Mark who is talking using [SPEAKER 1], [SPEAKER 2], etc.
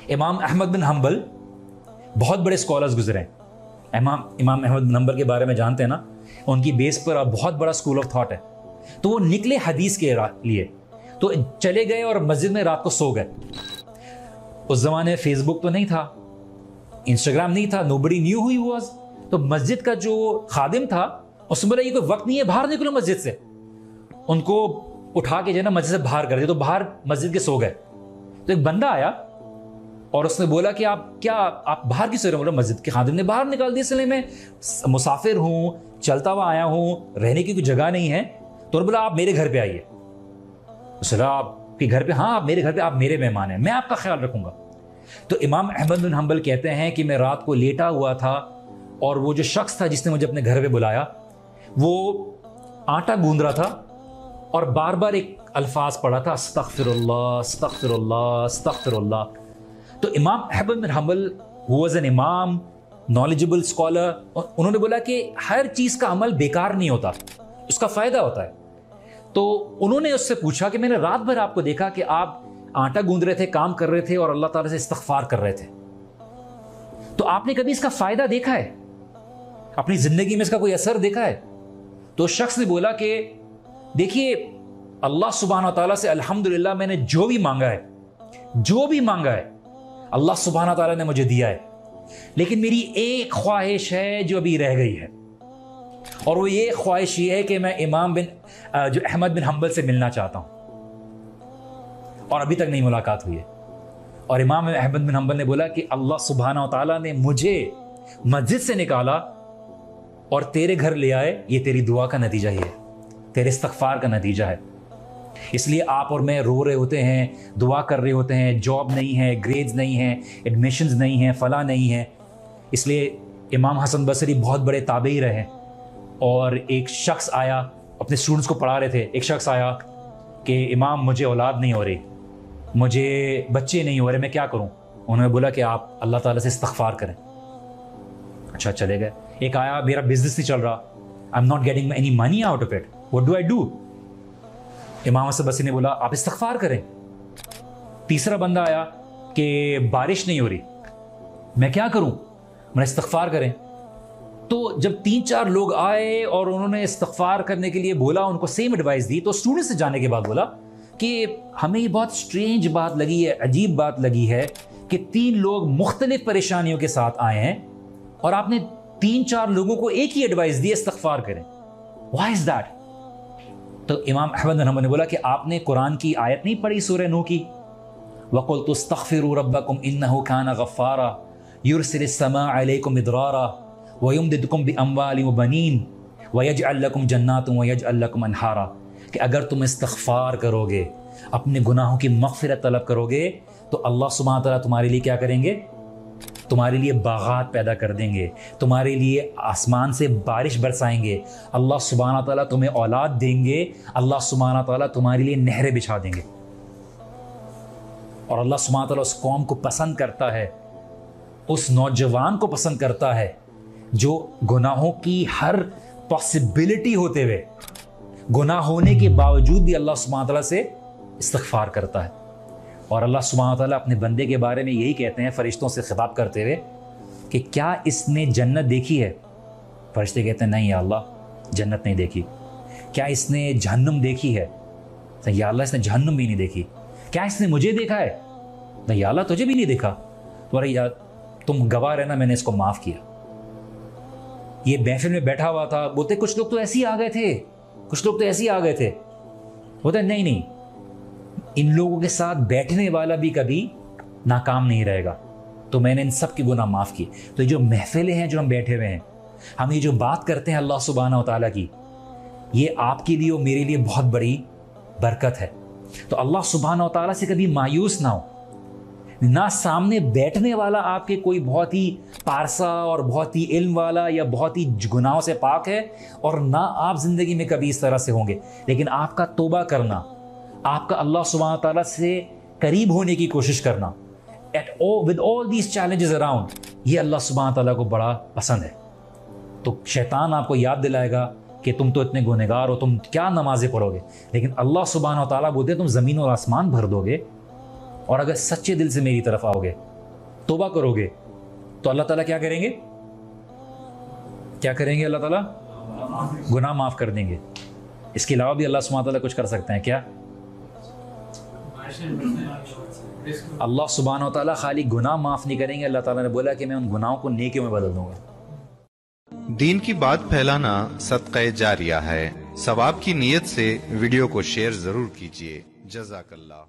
[SPEAKER 1] امام احمد بن حنبل بہت بڑے اسکالرز گزرے ہیں. امام احمد بن حنبل کے بارے میں جانتے ہیں نا, ان کی بیس پر بہت بڑا اسکول آف تھاٹ ہے. تو وہ نکلے حدیث کے لیے, تو چلے گئے اور مسجد میں رات کو سو گئے. اس زمانے فیس بک تو نہیں تھا, انسٹاگرام نہیں تھا, nobody knew who he was. تو مسجد کا جو خادم تھا اس نے بولا یہ کوئی وقت نہیں ہے, باہر نکلو مسجد سے. ان کو اٹھا کے جو ہے نا مسجد سے باہر کر دیا, تو باہر مسجد کے سو گئے. تو ایک بندہ آیا اور اس نے بولا کہ آپ باہر کی سو رہے ہیں؟ بولا مسجد کے خادم نے باہر نکال دیا, اس لیے میں مسافر ہوں, چلتا ہوا آیا ہوں, رہنے کی کوئی جگہ نہیں ہے. تو انہوں نے بولا آپ میرے گھر پہ آئیے. اس نے کہا آپ کے گھر پہ؟ ہاں آپ میرے گھر پہ, آپ میرے مہمان ہیں, میں آپ کا خیال رکھوں گا. تو امام احمد بن حنبل کہتے ہیں کہ میں رات کو لیٹا ہوا تھا اور وہ جو شخص تھا جس نے مجھے اپنے گھر پہ بلایا وہ آٹا گوندھ رہا تھا اور بار بار ایک الفاظ پڑھا تھا, استغفر اللہ استغفر اللہ استغفر اللہ. تو امام احمد بن حنبل who was an امام, knowledgeable scholar, انہوں نے بولا کہ ہر چیز کا عمل بیکار نہیں ہوتا, اس کا فائدہ ہوتا ہے. تو انہوں نے اس سے پوچھا کہ میں نے رات بھر آپ کو دیکھا کہ آپ آٹا گوندھ رہے تھے, کام کر رہے تھے اور اللہ تعالیٰ سے استغفار کر رہے تھے, تو آپ نے کبھی اس کا فائدہ دیکھا ہے؟ اپنی زندگی میں اس کا کوئی اثر دیکھا ہے؟ تو شخص نے بولا کہ دیکھیے اللہ سبحانہ و تعالیٰ سے الحمدللہ میں نے جو بھی مانگا ہے اللہ سبحانہ و تعالیٰ نے مجھے دیا ہے, لیکن میری ایک خواہش ہے جو ابھی رہ گئی ہے, اور وہ یہ خواہش یہ ہے کہ میں جو احمد بن حنبل سے ملنا چاہتا ہوں, اور ابھی تک نہیں ملاقات ہوئی ہے. اور امام احمد بن حنبل نے بولا کہ اللہ سبحانہ و تعالیٰ نے مجھے مسجد سے نکالا اور تیرے گھر لے آئے, یہ تیری دعا کا نتیجہ ہی ہے, تیرے استغفار کا نتیجہ ہے. اس لیے آپ اور میں رو رہے ہوتے ہیں, دعا کر رہے ہوتے ہیں, جاب نہیں ہے, گریڈز نہیں ہیں, ایڈمیشنز نہیں ہیں, فلاں نہیں ہے. اس لیے امام حسن بصری بہت بڑے تابعی رہے, اور ایک شخص آیا, اپنے اسٹوڈنٹس کو پڑھا رہے تھے, ایک شخص آیا کہ امام مجھے اولاد نہیں ہو رہی, مجھے بچے نہیں ہو رہے, میں کیا کروں؟ انہوں نے بولا کہ آپ اللہ تعالیٰ سے استغفار کریں. اچھا چلے گئے. ایک آیا, میرا بزنس نہیں چل رہا, I am not getting any money out of it, what do I do? امام حسن بصری نے بولا آپ استغفار کریں. تیسرا بندہ آیا کہ بارش نہیں ہو رہی, میں کیا کروں؟ میں استغفار کریں. تو جب 3-4 لوگ آئے اور انہوں نے استغفار کرنے کے لیے بولا, ان کو سیم ایڈوائس دی, تو اسٹوڈنٹ سے جانے کے بعد بولا کہ ہمیں یہ بہت سٹرینج بات لگی ہے, عجیب بات لگی ہے کہ 3 لوگ مختلف پریشانیوں کے ساتھ آئے ہیں اور آپ نے 3-4 لوگوں کو ایک ہی ایڈوائس دی, استغفار کریں. Why is that؟ تو امام احمد بن حنبل نے بولا کہ آپ نے قرآن کی آیت نہیں پڑھی سورہ نوح کی, وَقُلْتُ اسْتَغْفِرُوا رَبَّكُمْ إِنَّهُ كَانَ غَفَّارًا يُرْسِلِ السَّمَاءَ عَلَيْكُمْ مِدْرَارًا وَيُمْدِدْكُمْ بِأَمْوَالٍ وَبَنِينَ وَيَجْعَلْ لَكُمْ جَنَّاتٍ وَيَجْعَلْ لَكُمْ أَنْهَارًا, کہ اگر تم استغفار کرو گے, اپنے گناہوں کی مغفرت طلب کرو گے, تو اللہ سبحانہ تعالیٰ تمہارے لیے کیا کریں گے؟ تمہارے لیے باغات پیدا کر دیں گے, تمہارے لیے آسمان سے بارش برسائیں گے, اللہ سبحانہ تعالیٰ تمہیں اولاد دیں گے, اللہ سبحانہ تعالیٰ تمہارے لیے نہریں بچھا دیں گے. اور اللہ سبحانہ تعالیٰ اس قوم کو پسند کرتا ہے, اس نوجوان کو پسند کرتا ہے جو گناہوں کی ہر پاسبلٹی ہوتے ہوئے, گناہ ہونے کے باوجود بھی اللہ سبحانہ تعالیٰ سے استغفار کرتا ہے. اور اللہ سبحانہ تعالیٰ اپنے بندے کے بارے میں یہی کہتے ہیں فرشتوں سے خطاب کرتے ہوئے کہ کیا اس نے جنت دیکھی ہے؟ فرشتے کہتے ہیں نہیں یا اللہ جنت نہیں دیکھی. کیا اس نے جہنم دیکھی ہے؟ یا اللہ اس نے جہنم بھی نہیں دیکھی. کیا اس نے مجھے دیکھا ہے؟ نہیں یا اللہ تجھے بھی نہیں دیکھا. تو یار تم گواہ رہنا, میں نے اس کو معاف کیا. یہ محفل میں بیٹھا ہوا تھا, بولتے کچھ لوگ تو ایسے ہی آ گئے تھے, کچھ لوگ تو ایسے ہی آ گئے تھے. بولتے نہیں, ان لوگوں کے ساتھ بیٹھنے والا بھی کبھی ناکام نہیں رہے گا, تو میں نے ان سب کی گناہ معاف کی. تو یہ جو محفلیں ہیں جو ہم بیٹھے ہوئے ہیں, ہم یہ جو بات کرتے ہیں اللہ سبحانہ و تعالیٰ کی, یہ آپ کے لیے اور میرے لیے بہت بڑی برکت ہے. تو اللہ سبحانہ و تعالیٰ سے کبھی مایوس نہ ہو. نہ سامنے بیٹھنے والا آپ کے کوئی بہت ہی پارسا اور بہت ہی علم والا یا بہت ہی گناہوں سے پاک ہے, اور نہ آپ زندگی میں کبھی اس طرح سے ہوں گے, لیکن آپ کا توبہ کرنا, آپ کا اللہ سبحانہ تعالیٰ سے قریب ہونے کی کوشش کرنا with all these challenges around, یہ اللہ سبحانہ تعالیٰ کو بڑا پسند ہے. تو شیطان آپ کو یاد دلائے گا کہ تم تو اتنے گنہگار ہو, تم کیا نمازیں پڑھو گے, لیکن اللہ سبحانہ تعالیٰ بولتے تم زمین اور آسمان بھر دو گے, اور اگر سچے دل سے میری طرف آؤ گے توبہ کرو گے تو اللہ تعالیٰ کیا کریں گے؟ کیا کریں گے؟ اللہ تعالیٰ گناہ معاف کر دیں گے. اس کے علاوہ بھی اللہ سبحانہ تعالیٰ کچھ کر سکتے ہیں کیا؟ اللہ سبحانہ و تعالیٰ خالی گناہ معاف نہیں کریں گے, اللہ تعالیٰ نے بولا کہ میں ان گناہوں کو نیکیوں میں بدل دوں گا.
[SPEAKER 2] دین کی بات پھیلانا صدقہ جاریہ ہے. ثواب کی نیت سے ویڈیو کو شیئر ضرور کیجیے. جزاک اللہ.